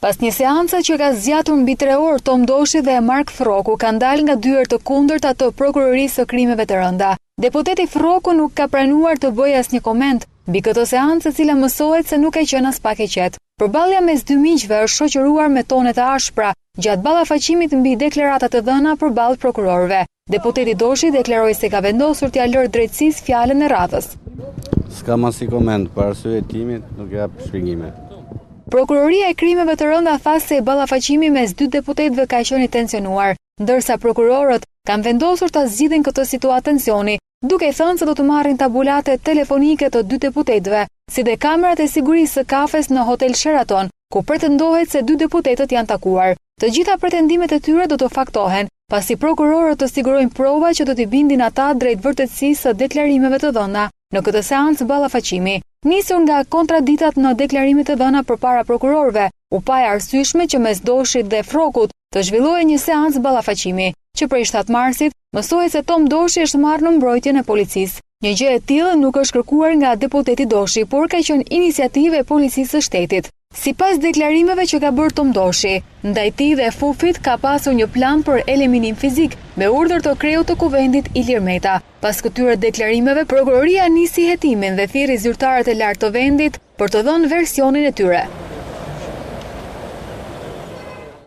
Pas një seance që ka zgjatur mbi 3 orë, Tom Doshi dhe Mark Froku kanë dalë nga dyert të kundërta të prokurorisë së krimeve të rënda. Deputeti Froku nuk ka pranuar të bëjë asnjë koment mbi këtë seancë, e cila mësohet se nuk e qenë as pak e qetë. Përballja mes dy miqve është shoqëruar me tone të ashpra gjatë ballafaqimit mbi deklaratat të dhëna përballë prokurorëve. Deputeti Doshi deklaroi se ka vendosur t'ia lërë drejtësisë fjalën e radhës. S'kam asnjë koment për arsye të timit, nuk jap shpjegime. Prokuroria e krimeve të rënda tha se ballafaqimi mes dy deputetëve ka qenë i tensionuar, ndërsa prokurorët kanë vendosur ta zgjidhin këtë situatë tensioni, duke thënë se do të marrin tabulate telefonike të dy deputetëve, si dhe kamerat e sigurisë së kafes në Hotel Sheraton, ku pretendohet se dy deputetët janë takuar. Të gjitha pretendimet e tyre do të faktohen, pasi prokurorët të sigurojnë prova që do t'i bindin ata drejt vërtetësisë së deklarimeve të dhëna në këtë seancë ballafaqimi. Nisur nga kontraditat në deklarimet e dhëna përpara prokurorëve, u pa e arsyeshme që mes Doshit dhe Frokut të zhvillohej një seancë ballafaqimi, që prej 7 marsit mësohet se Tom Doshi është marrë në mbrojtjen e policisë. Një gjë e tillë nuk është kërkuar nga deputeti Doshi, por ka qenë iniciativë e policisë së shtetit. Sipas deklarimeve që ka bërë Tom Doshi, ndaj tij dhe Fufit ka pasur një plan për eliminim fizik me urdhër të kreut të kuvendit Ilir Meta. Pas këtyre deklarimeve, prokuroria nisi hetimin dhe thirri zyrtarët e lartë të vendit për të dhënë versionin e tyre.